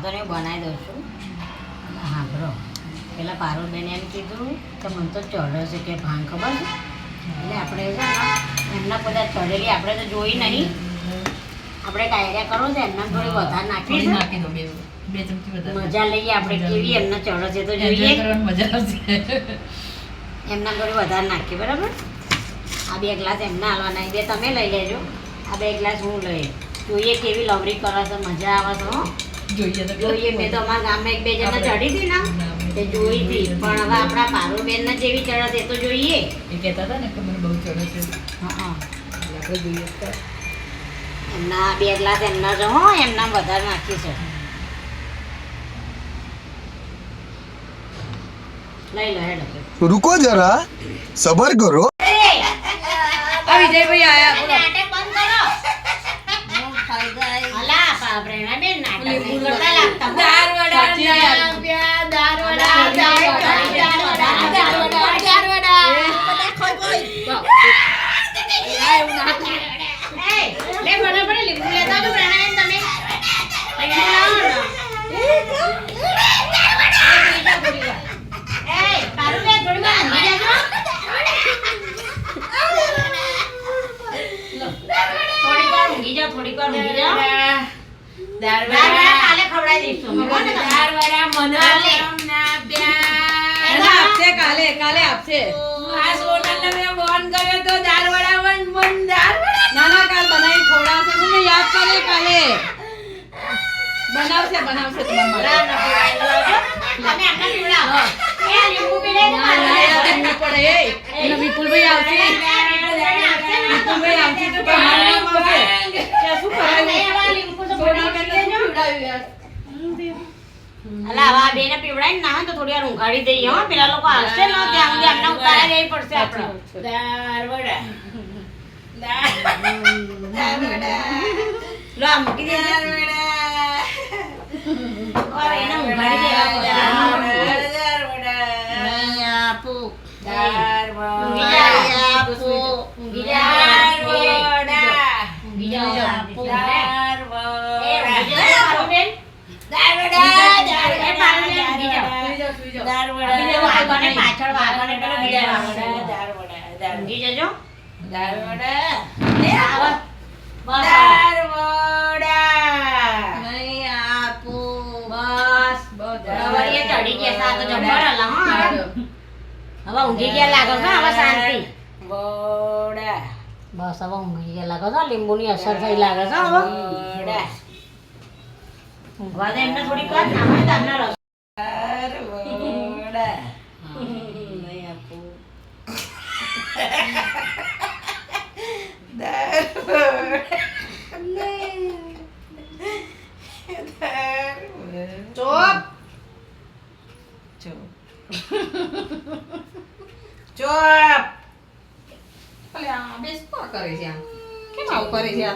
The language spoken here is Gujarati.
વાંધો નહીં બનાવી દઉં છું. હા બરો પેલા પારુલબેન એમ કીધું કે મને તો ચડે છે કે ભાંગ ખબર છે એટલે આપણે છે ને એમના બધા ચડેલી આપણે તો જોઈ નહીં. આપણે ડાયરિયા કરો છે એમના થોડી વધારે નાખી નાખી દો બે ચમચી વધારે મજા લઈએ આપણે કેવી એમના ચડે છે તો જોઈએ મજા આવશે. એમના થોડી વધારે નાખીએ બરાબર. આ 2 ગ્લાસ એમના હાલવાના 2 તમે લઈ લેજો. આ 2 ગ્લાસ હું લઈ જોઈએ કેવી લવરી કરે છે મજા આવે છે. હો જોઈએ મેં તો અમારા ગામમાં 1-2 જણા ચડી હતી ને તે જોઈ હતી પણ હવે આપણા પારુલબેનને જેવી ચડે એ તો જોઈએ. એ કહેતા હતા ને કે મને બહુ ચડે છે. હા આપણે જોઈએ તો એમના 2 ગ્લાસ એમના જો હો એમના વધારે નાખી છે. લઈ લો હેડો. रुको जरा सबर करो. આ વિજયભાઈ આયા બોલો. નાટક બંધ કરો. હું ખાઈ ગઈ. અલા પ્રેરણાબેન નાટક નહીં કરતા લાગતા. દારવડા લે બરાબર લીંબુ લેતા તો પ્રેરણાબેન તમે પારુલબેન થોડી વાર ઊંઘી જાજો. થોડીક વાર ઊંઘી જાઓ. દારવડા કાલે ખવડાવી દઈશું. આપશે કાલે આપશે. આ સોનલને મેં ફોન કર્યો તો દારવડા મન દારવડા ના કાલ બનાવી ખવડાવશે. મને યાદ કરે કાલે બનાવશે તમારા માટે. તમે આટલા પીવડાવો. એ લીંબુ પી લે ના યાદ નહીં પડે. એનો વિપુલભાઈ આવશે. વિપુલભાઈ આવશે તો તમારું નામ આવશે. ત્યાં શું કરાયું? લીંબુ તો પીવડાવી યાર. અલા આવા બેને પીવડાવીને ના હોય તો થોડી વાર ઊંઘાડી દઈએ. હો પેલા લોકો આવશે ને ત્યાં સુધી એમને ઉતારી દેવી પડશે આપણે. લો આ મૂકી દે. ઓર એને ઊંઘાડી દેવા પડે. નહીં આપું. ઊંઘી જા. ઊંઘી જા. આપું. એ ઊંઘી જા પારુલબેન. પાછળ વાગવાને પેલો ઊંઘી જજો. ચડી ગયા તો જબર હલા. હવે ઊંઘી ગયા લાગો છો. હવે શાંતિ. બસ હવે ઊંઘી ગયા લાગો છો. લીંબુની અસર થઈ લાગે છે. હવે ઊંઘવા દે એમને થોડીક વાર. ના હોય તો એમને રસ અલે આ બેસ કોણ કરે છે? કેમ આવું કરે છે?